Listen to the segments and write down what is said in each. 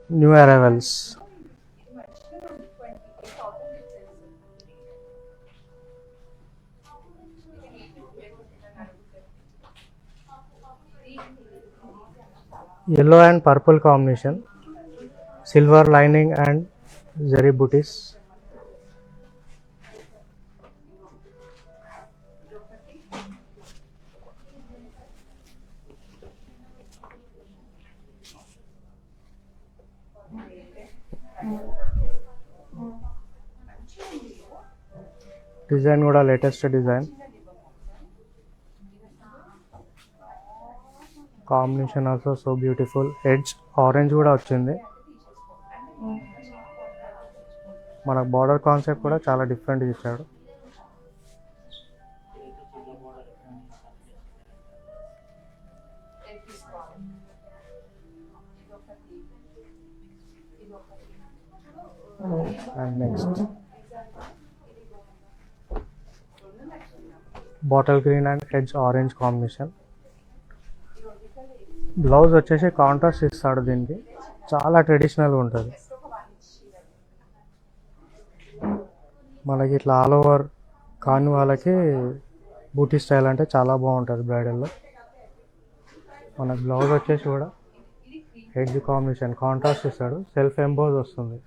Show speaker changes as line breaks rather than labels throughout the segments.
New arrivals. Yellow and purple combination, silver lining and zari booties. Design kuda latest design. Combination also so beautiful. Edge orange కూడా వచ్చింది. మనకు border concept కూడా చాలా different ఇచ్చాడు. And next bottle green and edge orange combination. Blouse వచ్చేసి contrast ఇస్తాడు దీనికి, చాలా ట్రెడిషనల్గా ఉంటుంది. మనకి ఇట్లా ఆల్ ఓవర్ కాని వాళ్ళకి బూటీ స్టైల్ అంటే చాలా బాగుంటుంది బ్రైడల్లో. మనకు బ్లౌజ్ వచ్చేసి కూడా ఎడ్జ్ కాంబినేషన్ కాంట్రాస్ట్ ఇస్తాడు, సెల్ఫ్ ఎంబోజ్ వస్తుంది.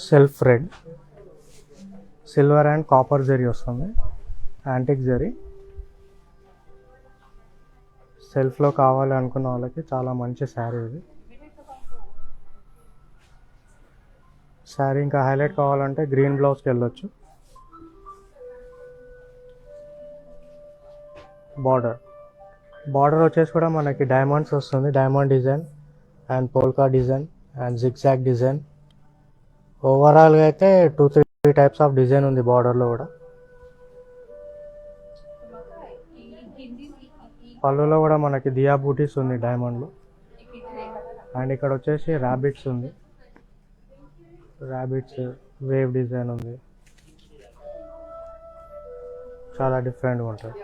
Self red, silver and copper zari వస్తుంది, యాంటిక్ జరీ. సెల్ఫ్లో కావాలి అనుకున్న వాళ్ళకి చాలా మంచి శారీ ఇది. శారీ ఇంకా హైలైట్ కావాలంటే గ్రీన్ బ్లౌజ్కి వెళ్ళొచ్చు. బార్డర్ వచ్చేసి కూడా మనకి డైమండ్స్ వస్తుంది, diamond design and polka design and zigzag design. ఓవరాల్గా అయితే 2-3 టైప్స్ ఆఫ్ డిజైన్ ఉంది బార్డర్లో కూడా. పళ్ళులో కూడా మనకి దియా బూటీస్ ఉంది డైమండ్లో. అండ్ ఇక్కడ వచ్చేసి ర్యాబిట్స్ ఉంది, ర్యాబిట్స్ వేవ్ డిజైన్ ఉంది, చాలా డిఫరెంట్గా ఉంటుంది.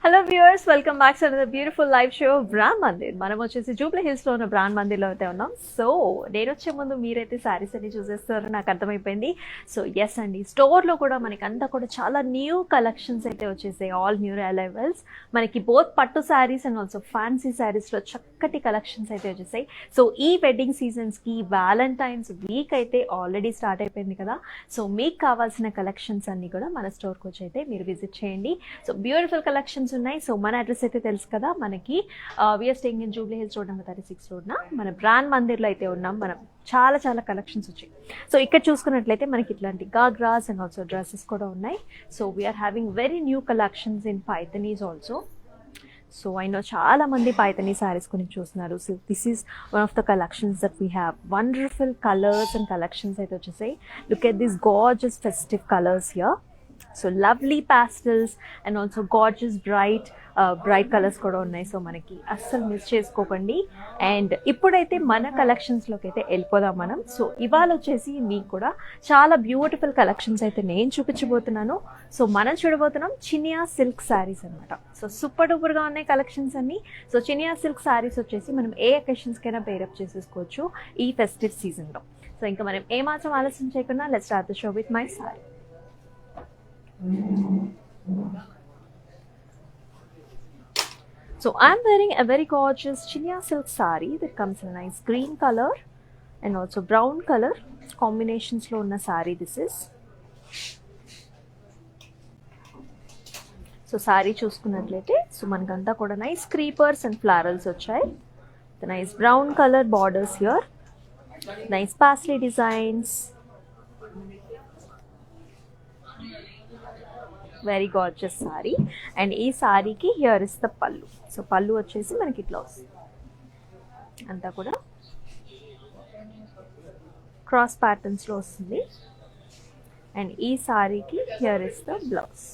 Hello viewers, welcome back to another beautiful live show brand Mandir. మనం వచ్చేసి జూబ్లీ హిల్స్లో ఉన్న బ్రాండ్ మందిర్లో అయితే ఉన్నాం. సో నేను వచ్చే ముందు మీరైతే శారీస్ అన్ని చూసేస్తారు నాకు అర్థమైపోయింది. సో ఎస్ అండి, స్టోర్లో కూడా మనకి అంతా కూడా చాలా న్యూ కలెక్షన్స్ అయితే వచ్చేసాయి, ఆల్ న్యూ అరైవల్స్. మనకి బోత్ పట్టు శారీస్ అండ్ ఆల్సో ఫ్యాన్సీ శారీస్లో చక్కటి కలెక్షన్స్ అయితే వచ్చేసాయి. సో ఈ వెడ్డింగ్ సీజన్స్కి వ్యాలంటైన్స్ వీక్ అయితే ఆల్రెడీ స్టార్ట్ అయిపోయింది కదా. సో మీకు కావాల్సిన కలెక్షన్స్ అన్నీ కూడా మన స్టోర్కి వచ్చి అయితే మీరు విజిట్ చేయండి. సో బ్యూటిఫుల్ కలెక్షన్స్ ఉన్నాయి. సో మన అడ్రస్ అయితే తెలుసు కదా మనకి, we're staying in Jubilee Hills road number 36 రోడ్న మన బ్రాండ్ మందిర్లో అయితే ఉన్నాం. మనం చాలా కలెక్షన్స్ వచ్చాయి. సో ఇక్కడ చూసుకున్నట్లయితే మనకి ఇట్లాంటి గాగ్రాస్ అండ్ ఆల్సో డ్రెస్సెస్ కూడా ఉన్నాయి. So we are having very new collections in Paithanis also. So I know చాలా మంది పైథనీ శారీస్ గురించి చూస్తున్నారు. So this is one of the collections that we have. Wonderful colours and collections అయితే వచ్చేసాయి. Look at this gorgeous festive colours here. So lovely pastels and also gorgeous bright colours కూడా ఉన్నాయి. So మనకి అస్సలు మిస్ చేసుకోకండి. And ఇప్పుడైతే మన కలెక్షన్స్లోకి అయితే వెళ్ళిపోదాం మనం. సో ఇవాళ వచ్చేసి మీకు కూడా చాలా బ్యూటిఫుల్ కలెక్షన్స్ అయితే నేను చూపించబోతున్నాను. సో మనం చూడబోతున్నాం చినియా సిల్క్ శారీస్ అనమాట. సో సూపర్ డూపర్గా ఉన్నాయి కలెక్షన్స్ అన్ని. సో చినియా సిల్క్ శారీస్ వచ్చేసి మనం ఏ అకేషన్స్కైనా పేరప్ చేసేసుకోవచ్చు ఈ ఫెస్టివ్ సీజన్లో. సో ఇంకా మనం ఏమాత్రం ఆలస్యం చేయకుండా let's start the show with my sorry. So I'm wearing a very gorgeous chinia silk saree that comes in a nice green color and also brown color combinations lo unna saree this is. So saree చూసుకున్నట్లయితే so మనకంతా కూడా nice creepers and florals వచ్చాయి. The nice brown color borders here, nice parsley designs, very gorgeous sorry. And ఈ సారీకి here is the పళ్ళు. So పళ్ళు వచ్చేసి మనకి ఇట్లా వస్తుంది, అంతా కూడా క్రాస్ ప్యాటర్న్స్లో వస్తుంది. అండ్ ఈ సారీకి here is the blouse.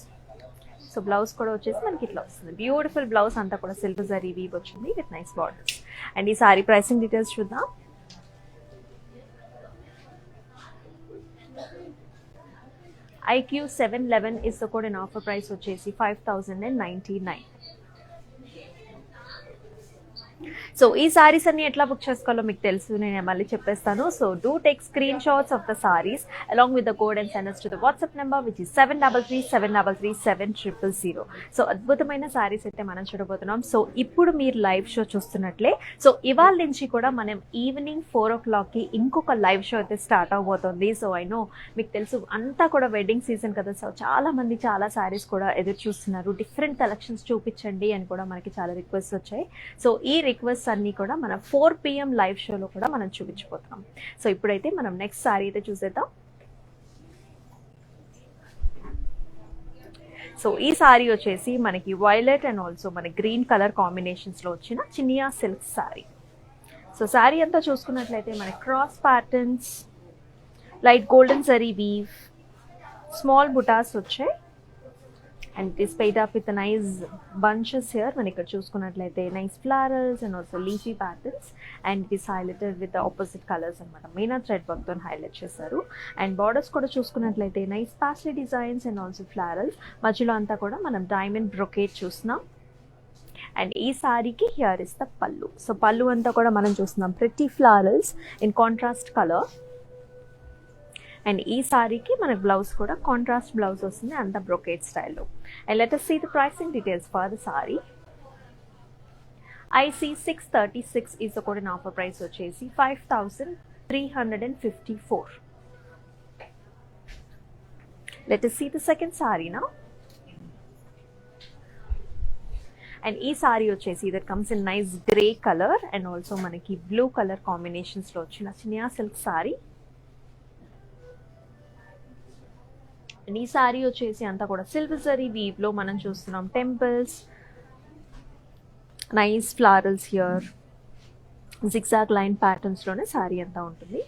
So blouse కూడా వచ్చేసి మనకి ఇట్లా వస్తుంది, బ్యూటిఫుల్ బ్లౌజ్, అంతా కూడా సిల్వర్ జరీ వీవ్ వచ్చింది విత్ నైస్ బార్డర్స్. అండ్ ఈ సారీ ప్రైసింగ్ డీటెయిల్స్ చూద్దాం. IQ 711 is the code and offer price వచ్చేసి 5099. సో ఈ సారీస్ అన్ని ఎట్లా బుక్ చేసుకోవాలో మీకు తెలుసు, నేను మళ్ళీ చెప్పేస్తాను. So do take screen shots of the saris along with the code and send us to the WhatsApp number which is 7337337000. So అద్భుతమైన సారీస్ అయితే మనం చూడబోతున్నాం. సో ఇప్పుడు మీరు లైవ్ షో చూస్తున్నట్లే, సో ఇవాళ నుంచి కూడా మనం ఈవినింగ్ 4 o'clockకి ఇంకొక లైవ్ షో అయితే స్టార్ట్ అవబోతుంది. సో ఐ నో మీకు తెలుసు అంతా కూడా వెడ్డింగ్ సీజన్ కదా, సో చాలా మంది చాలా సారీస్ కూడా ఎదురు చూస్తున్నారు, డిఫరెంట్ కలెక్షన్స్ చూపించండి అని కూడా మనకి చాలా రిక్వెస్ట్ వచ్చాయి. సో ఈ రిక్వెస్ట్ అన్ని కూడా మన 4 PM లైవ్ షోలో కూడా మనం చూపించబోతున్నాం. సో ఇప్పుడైతే మనం నెక్స్ట్ సారీ అయితే చూసేద్దాం. సో ఈ సారీ వచ్చేసి మనకి వైలెట్ అండ్ ఆల్సో మన గ్రీన్ కలర్ కాంబినేషన్స్లో వచ్చిన చినియా సిల్క్ సారీ. సో సారీ అంతా చూసుకున్నట్లయితే మనకి cross patterns, light golden zari weave, small butas వచ్చాయి. And it is paired up with nice bunches here. మనం ఇక్కడ చూసుకున్నట్లయితే nice flowers and also leafy patterns and it is highlighted with opposite colours అనమాట. మీనా థ్రెడ్ వర్క్తో highlight చేశారు. అండ్ బార్డర్స్ కూడా చూసుకున్నట్లయితే nice paisley designs and also flowers, మధ్యలో అంతా కూడా మనం డైమండ్ బ్రొకేట్ చూస్తున్నాం. అండ్ ఈ సారీకి హియర్ ఇస్ ద పళ్ళు. సో పళ్ళు అంతా కూడా మనం చూస్తున్నాం pretty flowers in contrast colour. And ఈ సారీకి మనకు బ్లౌజ్ కూడా కాంట్రాస్ట్ బ్లౌజ్ వస్తుంది, అంత బ్రొకేట్ స్టైల్లో. And let us see the pricing details for the saree. IC 636 is the code and offer price వచ్చేసి 5354. Let us see the second saree now. And ఈ సారీ వచ్చేసి that comes in nice grey color and also మనకి blue color combinationsలో వచ్చిన Chiniya silk sari. And ఈ సారీ వచ్చేసి అంతా కూడా సిల్వర్ జరీ వీవ్లో మనం చూస్తున్నాం temples, nice florals here, zigzag line ప్యాటర్న్స్లోనే సారీ అంతా ఉంటుంది.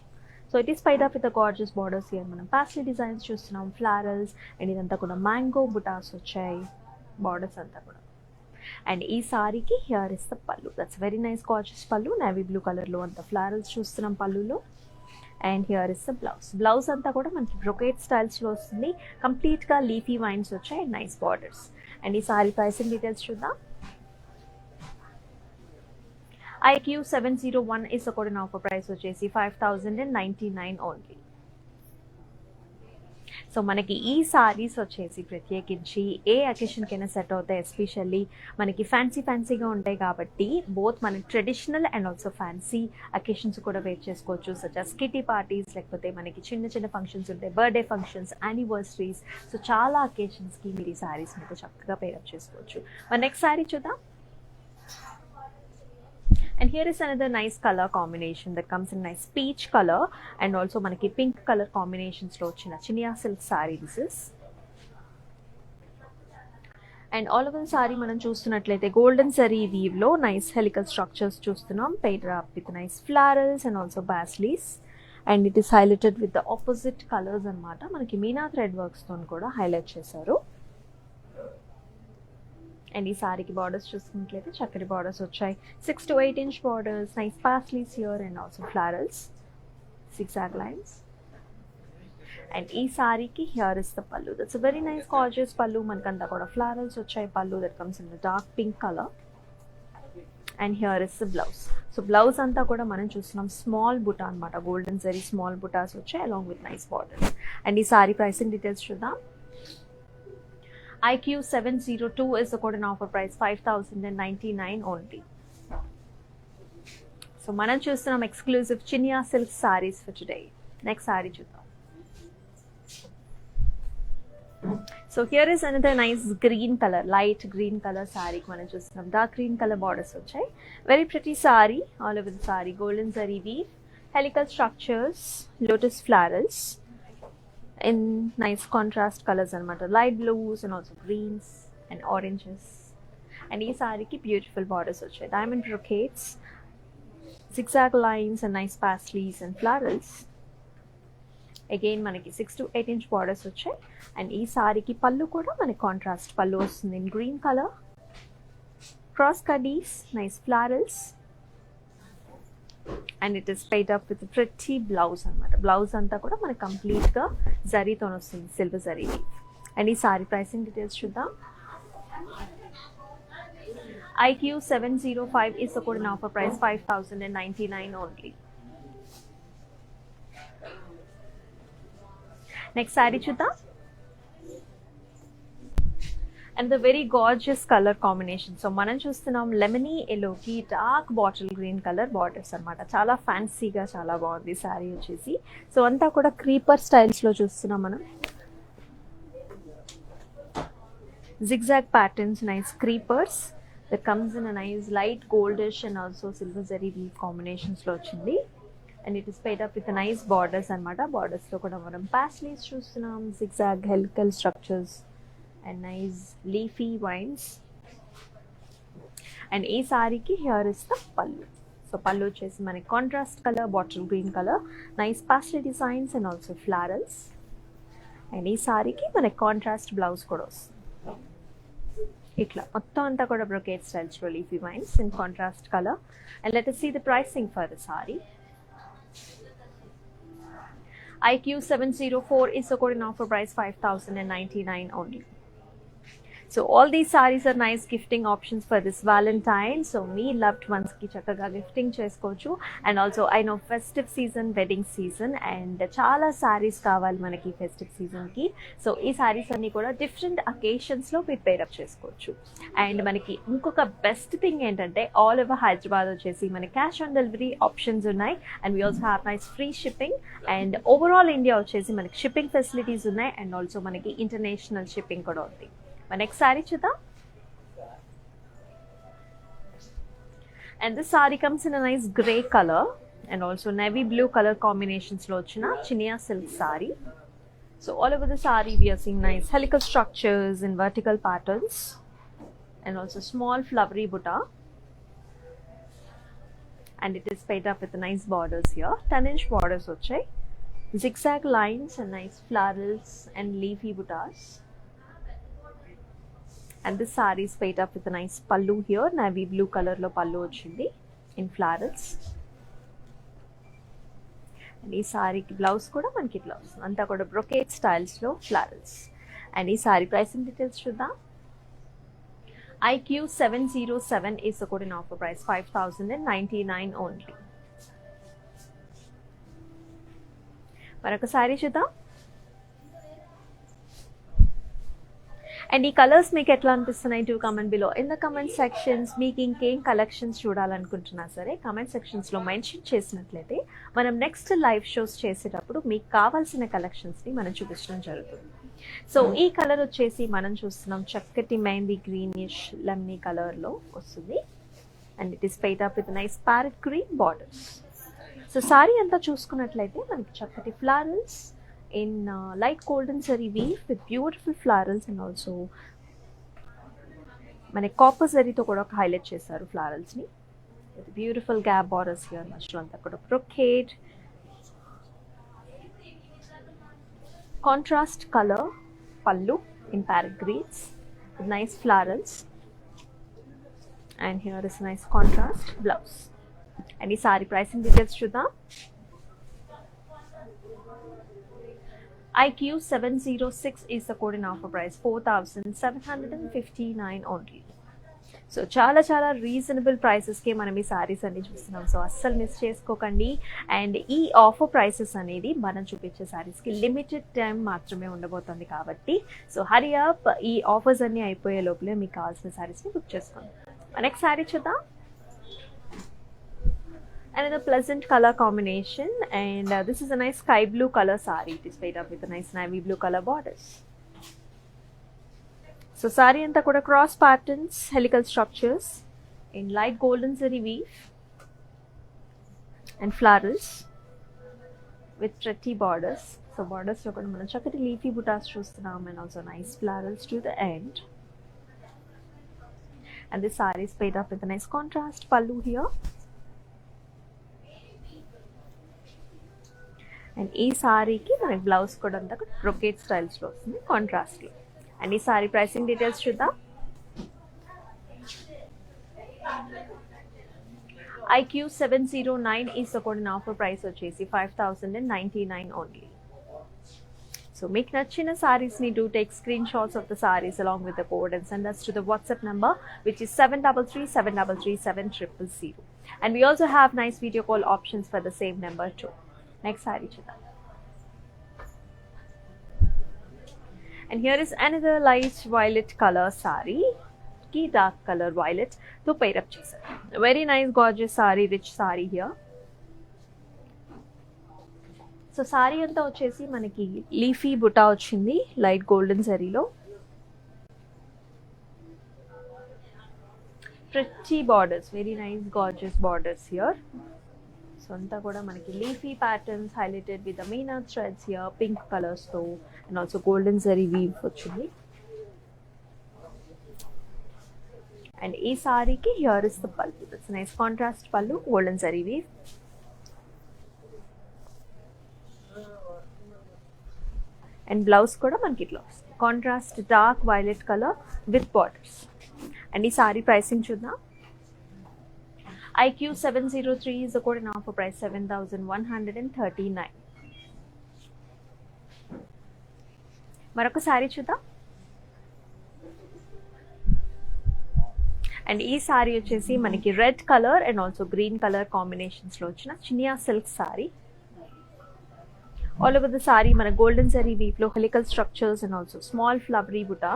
So it is paired up with the gorgeous borders here. మనం పాస్లీ డిజైన్స్ చూస్తున్నాం, ఫ్లవరల్స్, అండ్ ఇదంతా కూడా మ్యాంగో బుటాస్ వచ్చాయి బార్డర్స్ అంతా కూడా. అండ్ ఈ సారీకి హియర్ ఇస్ ద పళ్ళు. దట్స్ వెరీ నైస్ గార్జియస్ పళ్ళు, నేవీ బ్లూ కలర్లో అంత ఫ్లవరల్స్ చూస్తున్నాం పళ్ళులో. And here is the blouse. Blouse అంతా కూడా మనకి బ్రొకేట్ స్టైల్స్లో వస్తుంది, కంప్లీట్గా లీఫీ వైన్స్ వచ్చాయి అండ్ నైస్ బార్డర్స్. అండ్ ఈ సారీ ప్రైసింగ్ డీటెయిల్స్ చూద్దాం. IQ 701 is the code and offer price వచ్చేసి 5099 ఓన్లీ. సో మనకి ఈ సారీస్ వచ్చేసి ప్రత్యేకించి ఏ అకేషన్కైనా సెట్ అవుతాయి, ఎస్పెషల్లీ మనకి ఫ్యాన్సీగా ఉంటాయి కాబట్టి బోత్ మన traditional and also fancy occasions కూడా వేర్ చేసుకోవచ్చు, సచ్ as కిటీ పార్టీస్, లేకపోతే మనకి చిన్న ఫంక్షన్స్ ఉంటాయి, బర్త్డే ఫంక్షన్స్, యానివర్సరీస్. సో చాలా అకేషన్స్కి మీరు ఈ సారీస్ మీకు చక్కగా పేరప్ చేసుకోవచ్చు. మన నెక్స్ట్ సారీ చూద్దాం. And here is another nice color combination that comes in nice peach color and also manaki pink color combinations lo ochina chinia silk saree this is. And all over the saree manam chustunnatlaithe golden zari weave lo nice helical structures chustunnam, paired up with nice florals and also baslis, and it is highlighted with the opposite colors anamata. Manaki meena thread works tho kuda highlight chesaru. And ఈ సారీకి borders చూసుకున్నట్లయితే చక్కటి borders వచ్చాయి, 6 to 8 inch borders, nice paisleys here and also ఫ్లవరల్స్, zigzag lines. And ఈ సారీకి here is the పళ్ళు. That's a very nice gorgeous పళ్ళు. మనకంతా కూడా ఫ్లవరల్స్ వచ్చాయి పళ్ళు. That comes in the dark pink colour. And here is the blouse. So blouse అంతా కూడా మనం చూస్తున్నాం స్మాల్ బుటా అనమాట, గోల్డెన్ జరీ స్మాల్ బుటాస్ వచ్చాయి along with nice borders. And ఈ సారీ ప్రైసింగ్ డీటెయిల్స్ చూద్దాం. IQ702 is the code and offer price 5,099 only. So మనం చూస్తున్నాం exclusive Chiniya silk saris for today. Next sari చూద్దాం. So here is another nice green colour, light green colour sari మనం చూస్తున్నాం. Dark green colour borders వచ్చాయి. Very pretty sari, all over the sari golden zari weave, helical structures, lotus florals in nice contrast colors anamata, light blues and also greens and oranges. And ee saree ki beautiful borders vachayi, diamond brocades, zigzag lines and nice paisleys and florals. Again manaki 6 to 8 inch borders vachayi. And ee saree ki pallu kuda manaki contrast pallu vastundi in green color, cross cutties, nice florals. And it is paid up with a pretty blouse అనమాట. Blouse అంతా కూడా మనకి కంప్లీట్గా జరీతో వస్తుంది, silver zari. And ఈ sari pricing details చూద్దాం. IQ705 is the code and offer price 5,099 only. Next sari చూద్దాం. And the very gorgeous colour combination. So మనం చూస్తున్నాం లెమనీ ఎల్లోకి dark bottle green colour borders అనమాట. చాలా ఫ్యాన్సీగా చాలా బాగుంది శారీ వచ్చేసి. సో అంతా కూడా క్రీపర్ స్టైల్స్లో చూస్తున్నాం మనం. Zigzag patterns, nice creepers that comes in a nice light goldish and also silver zari weave కాంబినేషన్స్లో వచ్చింది. And it is paired up with nice borders అనమాట. బార్డర్స్లో కూడా మనం పాస్లీస్ చూస్తున్నాం, zigzag helical structures and nice leafy vines. And ee saree ki here is the pallu. So pallu chesi mane contrast color, bottle green color, nice pastel designs and also florals. And ee saree ki mane contrast blouse kuda vastundi. Itla mottham anta kuda brocade styles lo leafy vines in contrast color. And let us see the pricing for the saree. IQ704 is the code and offer price 5,099 only. So all these sarees are nice gifting options for this Valentine. So me loved ones ki chakaga gifting chesukochu. And also I know festive season, wedding season and chala sarees kavali manaki festive season ki. So ee sarees anni kuda different occasions lo మీరు pair up chesukochu. And manaki inkoka best thing entante all over Hyderabad vachesi manaki cash on delivery options unnai. And we also have nice free shipping. And overall India vachesi manaki shipping facilities unnai. And also manaki international shipping kuda undi. Next sari చూద్దాం. And this sari comes in a nice grey colour and also navy blue colour కాంబినేషన్స్లో వచ్చిన Chiniya silk sari. So all over the sari we are seeing nice helical structures in vertical patterns and also small flowery butta. And it is paid up with the nice borders here, 10-inch borders వచ్చాయి, zigzag lines and nice florals and leafy buttas. And this saree is paid up with a nice pallu here, navy blue color lo pallu ochindi in florals. And ee saree ki blouse kuda manaki blouse anta kuda brocade styles lo florals. And ee saree pricing details chuddam. IQ707 is the code and offer price 5,099 only. Maraka saree chuddam. And ఈ colours మీకు ఎట్లా అనిపిస్తున్నాయి to comment below in the comment sections. మీకు ఇంకేం collections చూడాలనుకుంటున్నా సరే comment సెక్షన్స్లో mention చేసినట్లయితే మనం next live shows చేసేటప్పుడు మీకు కావాల్సిన కలెక్షన్స్ని మనం చూపించడం జరుగుతుంది. సో ఈ కలర్ వచ్చేసి మనం చూస్తున్నాం చక్కటి మెహందీ గ్రీనిష్ లెమనీ కలర్లో వస్తుంది. And it is paired up with nice parrot green borders. So sari అంతా చూసుకున్నట్లయితే మనకి చక్కటి flowers in light golden zari weave with beautiful florals and also mane copper zari to kuda highlight chesaru florals ni with beautiful gap borders here machlo anta kuda brocade contrast color pallu in parrot greens with nice florals. And here is nice contrast blouse. And ee saree pricing details chuddam. IQ706 is the code and offer price 4,759 only. So చాలా చాలా reasonable ప్రైసెస్కి మనం ఈ సారీస్ అన్ని చూస్తున్నాం. So అస్సలు miss చేసుకోకండి. And ఈ offer prices అనేది మనం చూపించే సారీస్కి లిమిటెడ్ టైం మాత్రమే ఉండబోతుంది కాబట్టి సో హరి అప్, ఈ ఆఫర్స్ అన్నీ అయిపోయే లోపలే మీకు కావాల్సిన సారీస్ని బుక్ చేసుకోండి. నెక్స్ట్ సారీ చూద్దాం. Another pleasant color combination, and this is a nice sky blue color saree. It is made up with a nice navy blue color borders. So saree anta kuda cross patterns, helical structures in light golden zari weave and florals with pretty borders. So borders lo kuda manam chakati leafy buttas chustunam, and also nice florals to the end. And this saree is made up with a nice contrast pallu here. And ఈ సారీకి మనకి blouse కూడా అంతా brocade స్టైల్స్లో వస్తుంది కాంట్రాస్ట్లో. And ఈ sari pricing details చూద్దాం. IQ709 is the code. Offer price వచ్చేసి 5099 ఓన్లీ. సో మీకు నచ్చిన సారీస్ని do take screen shots of the saris along with the code and send us to the WhatsApp number which is 7337337000. And we also have nice video call options for the same number too. Next sari చూద్దాం. And here is another light violet colour sari కి dark colour violet తో paired up చేశారు. Very nice gorgeous sari, rich sari here. So sari అంతా వచ్చేసి మనకి leafy buta వచ్చింది light golden జరీలో. Pretty borders, very nice gorgeous borders here. So అంతా కూడా మనకి leafy patterns highlighted with meena threads here, pink కలర్స్తో and also golden zari weave వచ్చింది. అండ్ ఈ సారీకి here is the pallu. It's nice contrast pallu, golden zari weave. And blouse కూడా మనకి ఇట్లా వస్తుంది contrast dark violet colour with borders. And ఈ సారీ ప్రైసింగ్ చూద్దాం. IQ703 is the code and offer price 7139. మరొక సారీ చూద్దాం. అండ్ ఈ సారీ వచ్చేసి మనకి red colour and also green colour కాంబినేషన్స్లో వచ్చిన Chiniya silk sari. All over the sari మన గోల్డెన్ జరీ వీవ్లో helical structures and also small flowery buta.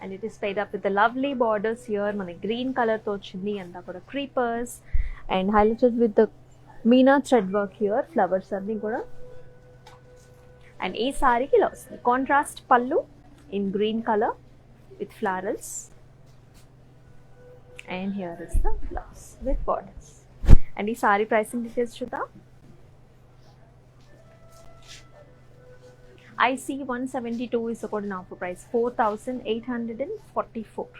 And it is made up with the lovely borders here. మన గ్రీన్ కలర్ తో వచ్చింది అంతా కూడా creepers and highlighted with the meena thread work here, flowers అన్ని కూడా. And ఈ సారీకి ఇలా వస్తుంది కాంట్రాస్ట్ పల్లు in green colour with florals. And here is the blouse with borders. And ఈ సారీ ప్రైసింగ్ డీటెయిల్స్ చూద్దాం. IC172 is the code and offer price 4844.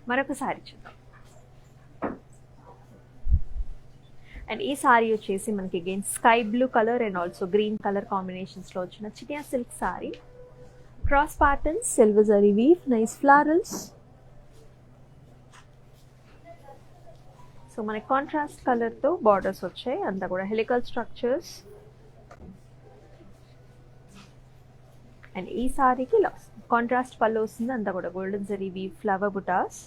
మరొక సారీ చూద్దాం. అండ్ ఈ సారీ వచ్చేసి మనకి again sky blue colour and also green colour కాంబినేషన్స్లో వచ్చిన Chiniya silk sari. Cross patterns, silver zari weave, nice florals. So మనకి కాంట్రాస్ట్ కలర్తో బార్డర్స్ వచ్చాయి, అంతా కూడా హెలికల్ స్ట్రక్చర్స్. అండ్ ఈ సారీకి ఇలా కాంట్రాస్ట్ పళ్ళు వస్తుంది, అంతా కూడా golden zari weave flower butas.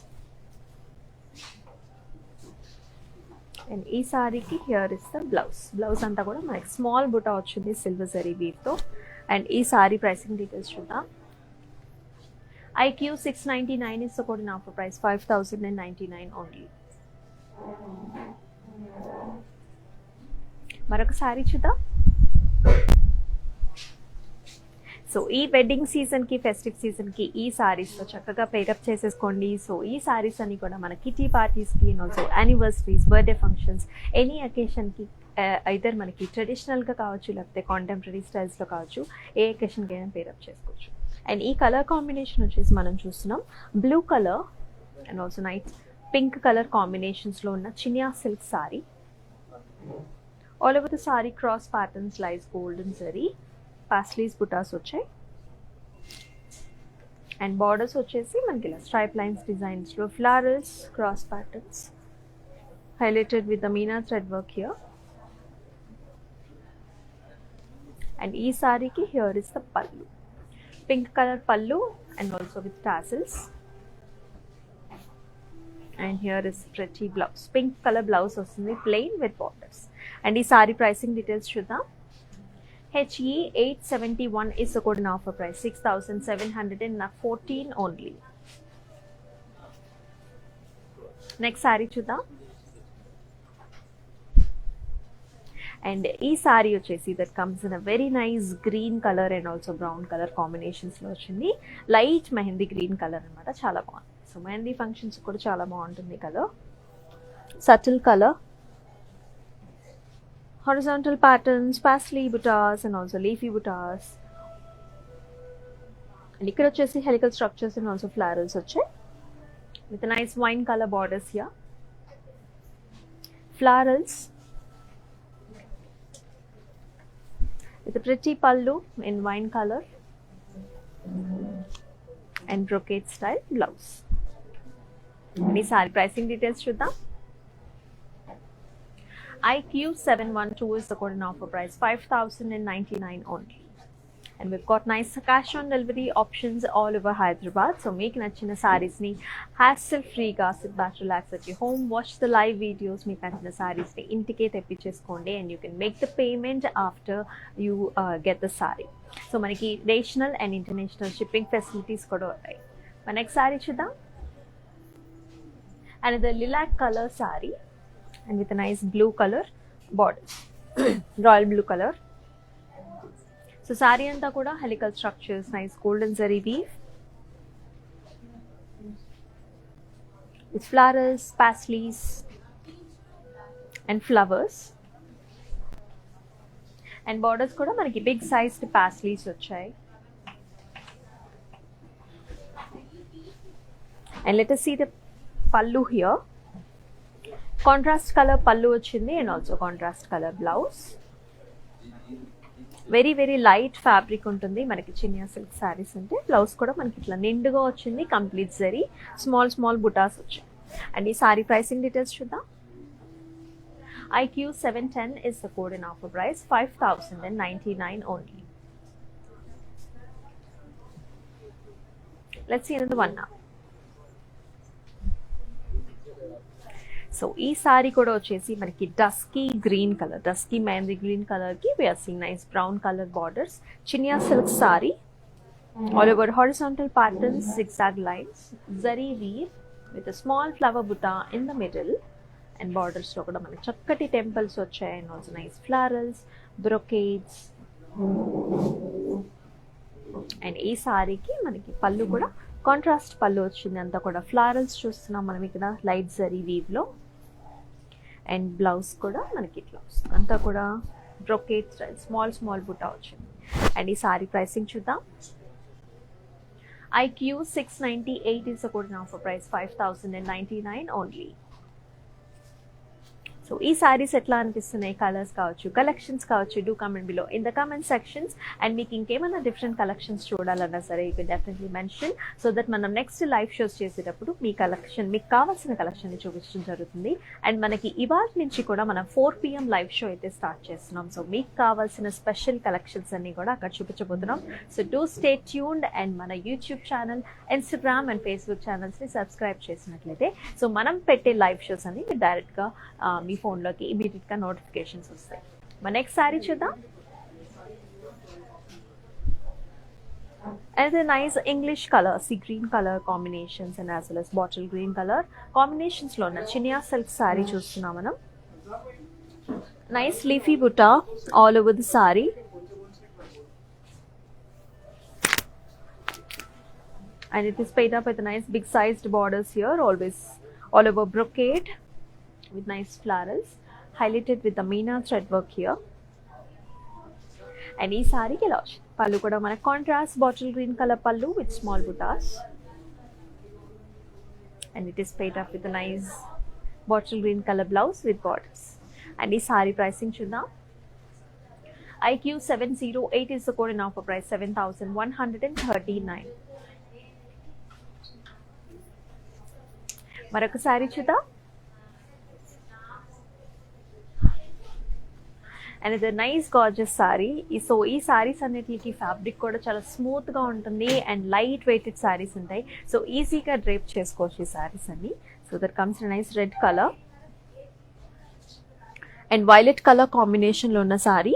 And ఈ సారీకి here is the blouse. Blouse అంతా కూడా మనకి స్మాల్ బుటా వచ్చింది సిల్వర్ జరీ వీవ్తో. అండ్ ఈ సారీ ప్రైసింగ్ డీటెయిల్స్ చూద్దాం. IQ699 is the code and offer price 5099 only. మరొక సారీ చూద్దాం. సో ఈ వెడ్డింగ్ సీజన్కి, ఫెస్టివ్ సీజన్కి ఈ సారీస్తో చక్కగా పేరప్ చేసేసుకోండి. సో ఈ సారీస్ అన్ని కూడా మన కిటీ పార్టీస్కి and also anniversaries, birthday functions, any అకేషన్కి ఐదర్ మనకి ట్రెడిషనల్గా కావచ్చు లేకపోతే కాంటెంపరీ స్టైల్స్లో కావచ్చు, ఏ అకేషన్కి అయినా పేరప్ చేసుకోవచ్చు. అండ్ ఈ కలర్ కాంబినేషన్ వచ్చేసి మనం చూస్తున్నాం blue colour and also night pink colour కాంబినేషన్స్లో ఉన్న Chiniya silk sari. All over the sari cross patterns lies golden zari, paisleys butas వచ్చాయి. అండ్ బార్డర్స్ వచ్చేసి మనకి ఇలా స్ట్రైప్ లైన్స్ డిజైన్స్లో flowers, cross patterns highlighted with the meena thread work here. And ఈ సారీకి here is the pallu. Pink colour pallu and also with tassels. And here is pretty blouse, pink colour blouse వస్తుంది plain with borders. And ఈ sari pricing details చూద్దాం. HE 871 is the code in offer price, 6,714 only. Next saree చూద్దాం. And ఈ సారీ వచ్చేసి that comes in a very nice green colour and also brown colour కాంబినేషన్స్లో వచ్చింది. Light mehndi green colour అనమాట, చాలా బాగుంది. సో మెహందీ ఫంక్షన్స్ కూడా చాలా బాగుంటుంది colour. Subtle colour, horizontal patterns, parsley buttas and also leafy buttas. And ఇక్కడ వచ్చేసి helical structures and also florals వచ్చాయి with a nice wine color borders here. Florals with a pretty pallu in wine color and brocade style blouse. And ఈ sorry pricing details చూద్దాం. IQ712 is the code in offer price, 5,099 only. And we've got nice cash on delivery options all over Hyderabad. So make nachina sarees ni hassle free ga sit back, relax at your home, watch the live videos. Make nachina sarees ni intike teppichesukonde and you can make the payment after you get the saree. So manaki national and international shipping facilities kuda untayi. Our next saree chudam. Another lilac color saree and with a nice blue color borders, royal blue color. So saree anta kuda helical structures, nice golden zari weave with flowers, paisleys and flowers. And borders kuda manaki big sized paisleys vachayi. And let us see the pallu here. Contrast colour పళ్ళు వచ్చింది and also contrast colour blouse. Very very light fabric ఉంటుంది మనకి Chiniya silk saris అంటే. Blouse కూడా మనకి ఇట్లా నిండుగా వచ్చింది, complete zari, small small butas వచ్చాయి. అండ్ ఈ సారీ ప్రైసింగ్ డీటెయిల్స్ చూద్దాం. IQ710 is the code in offer price, 5,099 only. Let's see another one now. So ఈ సారీ కూడా వచ్చేసి మనకి dusky green colour, dusky mehendi green కలర్కి we are seeing nice brown colour borders. Chiniya silk sari, all over horizontal patterns, zigzag lines, zari weave with a small flower butta in the middle. And బార్డర్స్లో కూడా మనకి చక్కటి temples వచ్చాయి and also nice florals, brocades. And ఈ సారీకి మనకి పళ్ళు కూడా కాంట్రాస్ట్ పళ్ళు వచ్చింది, అంతా కూడా ఫ్లారల్స్ చూస్తున్నాం మనం ఇక్కడ లైట్ జరీ వీవ్లో. అండ్ బ్లౌజ్ కూడా మనకి ఇట్లా వస్తుంది, అంతా కూడా brocade style, small small Butta వచ్చింది. అండ్ ఈ సారీ ప్రైసింగ్ చూద్దాం. IQ698 is the code now for price, 5,099 only. So ఈ సారీస్ ఎట్లా అనిపిస్తున్నాయి, కలర్స్ కావచ్చు, కలెక్షన్స్ కావచ్చు, do comment below in the comment sections. And మీకు ఇంకేమైనా డిఫరెంట్ కలెక్షన్స్ చూడాలన్నా సరే you can definitely mention, so that మనం నెక్స్ట్ లైవ్ షోస్ చేసేటప్పుడు మీ కలెక్షన్, మీకు కావాల్సిన కలెక్షన్ని చూపించడం జరుగుతుంది. అండ్ మనకి ఇవాళ నుంచి కూడా మనం 4 PM లైవ్ షో అయితే స్టార్ట్ చేస్తున్నాం. సో మీకు కావాల్సిన స్పెషల్ కలెక్షన్స్ అన్ని కూడా అక్కడ చూపించబోతున్నాం. So do stay tuned. And మన YouTube channel, Instagram and Facebook ఛానల్స్ని సబ్స్క్రైబ్ చేసినట్లయితే సో మనం పెట్టే లైవ్ షోస్ అన్ని డైరెక్ట్గా మీ ఫోన్లోకి ఇమీడియట్గా నోటిఫికేషన్స్ వస్తాయి. మన నెక్స్ట్ సారీ చూద్దాం. And nice English colour, sea green colour combinations and as well as bottle green colour కాంబినేషన్స్లో ఉన్న చినియా సిల్క్ సారీ చూస్తున్నాం మనం. Nice leafy butta all over the sari. And it is paid up with a nice big sized borders here, always all over brocade with nice florals highlighted with the meena thread work here. And ee saree ki loch pallu kuda mana contrast bottle green color pallu with small buttas, and it is paid up with a nice bottle green color blouse with borders. And ee saree pricing chudam. IQ708 is the code in offer price, 7,139. మరొక sorry చూద్దాం. And ఇది nice Gorges sorry. So ఈ సారీస్ అన్నిటికి fabric కూడా చాలా స్మూత్గా ఉంటుంది and light weighted saris ఉంటాయి. సో ఈజీగా డ్రేప్ చేసుకోవచ్చు ఈ సారీస్ అన్ని. So that comes nice red colour and violet colour కాంబినేషన్లో ఉన్న sari.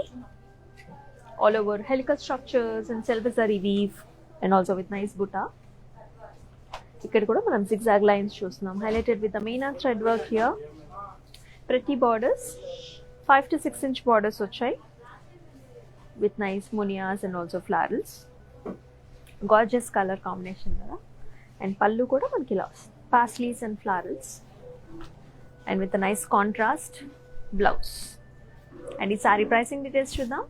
All over helical structures and silver zari weave and also with nice buta. ఇక్కడ కూడా మనం zigzag లైన్స్ చూస్తున్నాం, highlighted with the meena thread work here. Pretty borders, 5 to 6 inch borders వచ్చాయి with nice munias and also florals. Gorgeous colour combination కదా. And pallu కూడా మనకి ఇలా వస్తుంది, paisleys and florals and with nice contrast blouse. And ఈ sari pricing details చూద్దాం.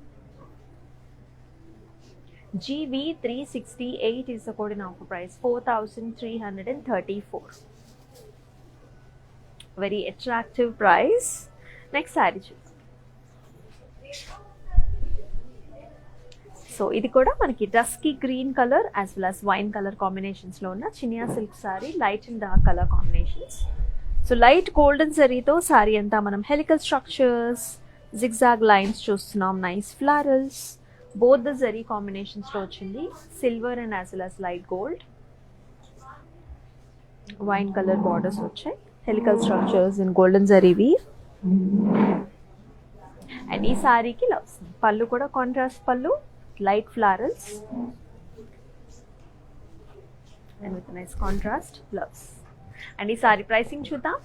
GV368 is the code in offer price, 4,334. Very attractive price. Next saree చూద్దాం. So ఇది కూడా మనకి dusky green colour as well as wine colour combinations లో ఉన్న Chiniya silk sari, light and dark colour combinations. So light golden జరీతో సారీ అంతా మనం helical structures, zigzag lines చూస్తున్నాం, nice florals. Both the zari combinations లో వచ్చింది, silver and as well as light gold. Wine colour borders వచ్చాయి, helical structures in golden zari weave. And ఈ సారీకి ఇలా వస్తుంది పళ్ళు కూడా కాంట్రాస్ట్ పళ్ళు, light florals and with nice contrast blouse. And ఈ సారీ ప్రైసింగ్ చూద్దాం.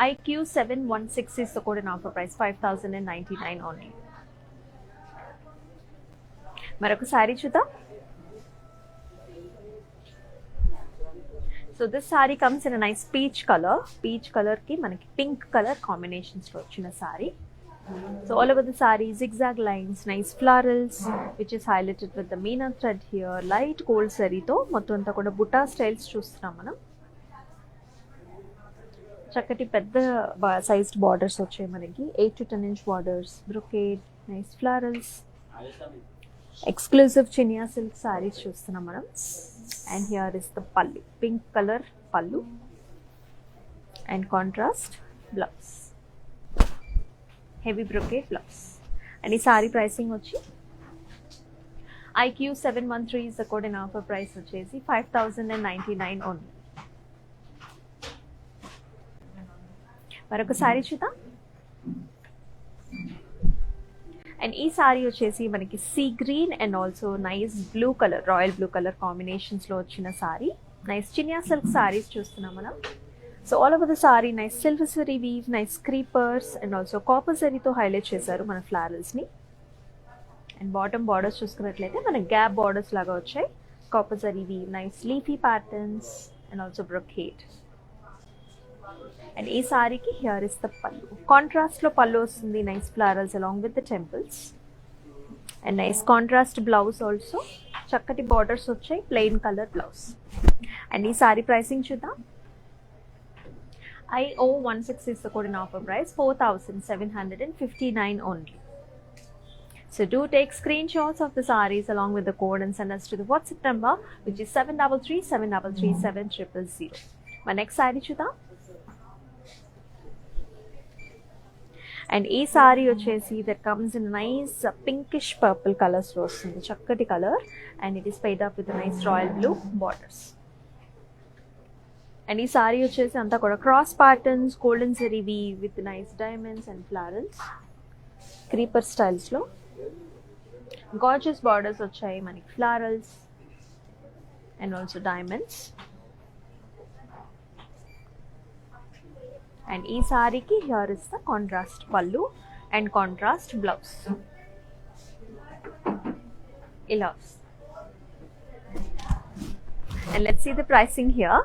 IQ716 is the code in offer price, 5,099 only. మరొక సారీ చూద్దాం. So this sari comes in nice peach colour. Peach colour కి మనకి పింక్ కలర్ కాంబినేషన్స్ లో వచ్చిన sorry. So all over the sorry zigzag lines, nice florals which is highlighted with the meena thread here, light gold saree తో మొత్తం అంతా కూడా buta styles చూస్తున్నాం మనం. చక్కటి పెద్ద సైజ్డ్ బార్డర్స్ వచ్చాయి మనకి, 8 to 10 inch borders, brocade, nice florals, exclusive Chiniya silk saris చూస్తున్నాం మనం. And here is the pallu, pink colour పల్లు and contrast blouse, heavy brocade blouse. And ఈ సారీ ప్రైసింగ్ వచ్చి IQ713 is the code in offer price వచ్చేసి 5,099 only. మరొక sorry చూద్దాం. And ఈ సారీ వచ్చేసి మనకి sea green and also nice blue colour, royal blue colour combinations లో వచ్చిన సారీ. నైస్ చినియా సిల్క్ సారీస్ చూస్తున్నాం మనం. So all over the sari nice silver zari weave, nice creepers and also copper జరీతో హైలైట్ చేశారు మన ఫ్లారల్స్ ని. అండ్ బాటమ్ బార్డర్స్ చూసుకున్నట్లయితే మనకి గ్యాప్ బార్డర్స్ లాగా వచ్చాయి, copper zari weave, nice leafy patterns and also brocade. And ఈ సారీకి here is the pallu, contrast లో పల్లు వస్తుంది, nice florals along with the temples and nice contrast blouse also. చక్కటి బార్డర్స్ వచ్చాయి, ప్లెయిన్ కలర్ బ్లౌజ్. అండ్ ఈ sari pricing చూద్దాం. IO16 is the code in offer price, 4,759 only. So do take screenshots of the sarees along with the code and send us to the WhatsApp number which is 7337337000. My next saree చూద్దాం. And ఈ సారీ వచ్చేసి that comes in nice pinkish purple colours లో వస్తుంది, చక్కటి colour. And it is paired up with nice royal blue borders. And ఈ సారీ వచ్చేసి అంతా కూడా cross patterns, golden zari weave with nice diamonds and florals, creeper styles లో గార్జియస్ బార్డర్స్ వచ్చాయి మనకి, florals and also diamonds. And ఈ సారీకి here is the contrast pallu and contrast blouse. ఇలా and let's see the pricing here.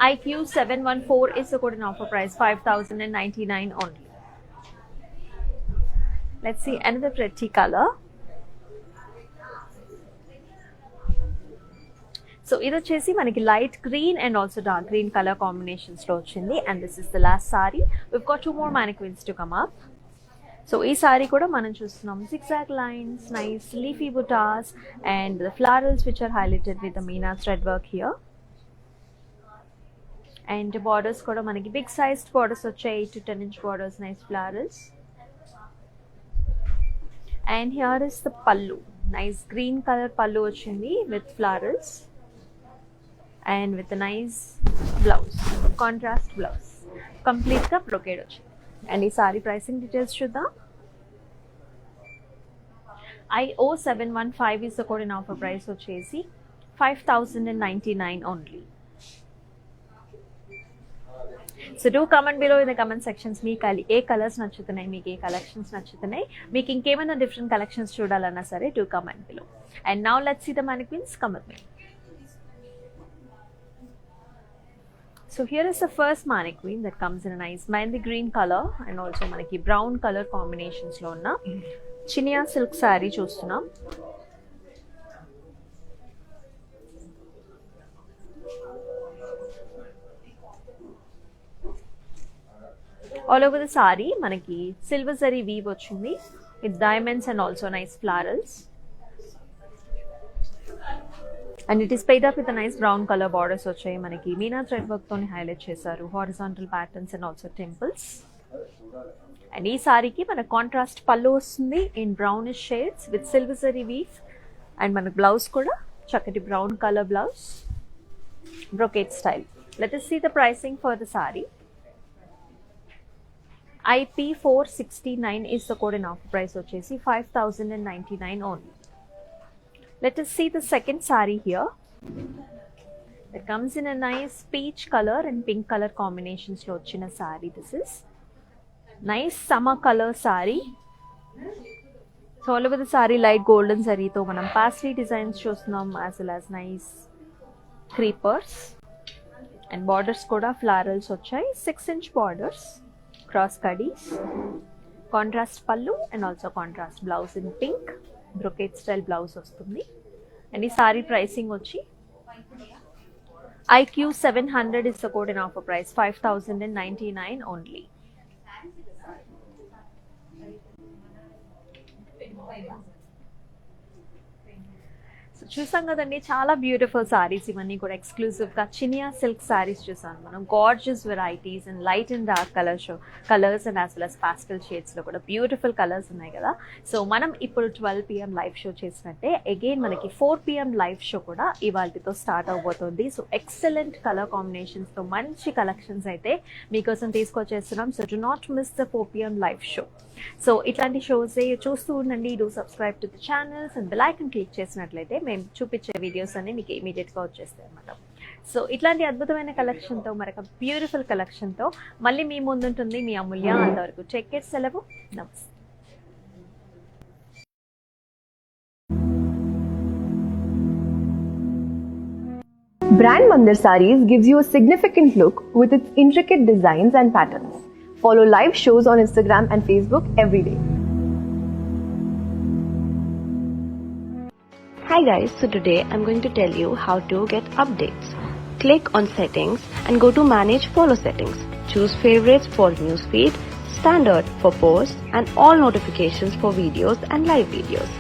IQ714 is the code in offer price, 5,099 only. Let's see another pretty color. So ఇది వచ్చేసి మనకి light green and also dark green colour combinations లో వచ్చింది. And this is the last sari. We've got 2 more mannequins to come up. So ఈ సారీ కూడా మనం చూస్తున్నాం zigzag lines, nice leafy buttas and the florals which are highlighted with the meena thread work here. And borders కూడా మనకి big sized borders వచ్చాయి, 8 to 10 inch borders, nice florals. And here is the పల్లు, nice green colour పల్లు వచ్చింది with florals and with nice blouse, contrast blouse, కంప్లీట్గా brocade వచ్చింది. అండ్ ఈ సారీ ప్రైసింగ్ డీటెయిల్స్ చూద్దాం. IO715 is the code in offer price వచ్చేసి 5,099 only. So do comment below in the comment sections మీకు ఏ కలర్స్ నచ్చుతున్నాయి, మీకు ఏ కలెక్షన్స్ నచ్చుతున్నాయి, మీకు ఇంకేమైనా డిఫరెంట్ కలెక్షన్స్ చూడాలన్నా సరే do comment below. And now let's see the mannequins. Come with me. So here is the first mannequin that comes in a nice mehndi green color and also మనకి brown color combinations లో ఉన్న Chiniya silk sari చూస్తున్నాం. All over the sari మనకి silver zari weave వచ్చింది with diamonds and also nice florals. And it is paired up with nice brown colour borders వచ్చాయి, మనకి meena thread work తోని highlight చేశారు, horizontal patterns and also temples. And ఈ సారీకి మన కాంట్రాస్ట్ పళ్ళు వస్తుంది in brownish shades with silver zari weave. And మనకు blouse కూడా చక్కటి brown colour blouse, brocade style. Let us see the pricing for the saree. IP469 is the code in offer price వచ్చేసి 5,099 only. Let us see the second saree here. It comes in a nice peach color and pink color combinations లో వచ్చిన saree. This is nice summer color saree. So all over the saree light golden saree తో మనం paisley designs చూస్తున్నాం, as well as nice creepers and borders కూడా florals వచ్చాయి, 6 inch borders, cross cuddies, contrast pallu and also contrast blouse in pink, brocade style blouse వస్తుంది. And ఈ sari pricing వచ్చి IQ700 is the code in offer price 5,099 only. So చూసాం కదండి, చాలా beautiful saris ఇవన్నీ కూడా ఎక్స్క్లూజివ్గా చినియా సిల్క్ సారీస్ చూసాను మనం. Gorgeous varieties and light and dark colours and as well as పాస్టల్ షేడ్స్లో కూడా బ్యూటిఫుల్ కలర్స్ ఉన్నాయి కదా. సో మనం ఇప్పుడు 12 PM లైవ్ షో చేసినట్టే అగైన్ మనకి 4 PM లైవ్ షో కూడా ఇవాళతో స్టార్ట్ అవబోతుంది. సో ఎక్సలెంట్ కలర్ కాంబినేషన్స్తో మంచి కలెక్షన్స్ అయితే మీకోసం తీసుకొచ్చేస్తున్నాం. So do not miss the 4 PM live show. So ఇట్లాంటి షోస్ చూస్తూ ఉండండి. Do subscribe to the channels and bell icon click చేసినట్లయితే మేము చూపించే వీడియోస్ అన్ని మీకు ఇమీడియట్గా వచ్చేస్తాయి అన్నమాట. సో ఇట్లాంటి అద్భుతమైన కలెక్షన్తో మరొక బ్యూటిఫుల్ కలెక్షన్తో మళ్ళీ మీ ముందుంటుంది మీ అమూల్య. అంతవరకు టేక్ కేర్, సెలవు, నమస్తే.
Brand Mandir Sarees gives you a significant look with its intricate designs and patterns. Follow live shows on Instagram and Facebook every day.
Hi guys, so today I'm going to tell you how to get updates. Click on settings and go to manage follow settings. Choose favorites for newsfeed, standard for posts and all notifications for videos and live videos.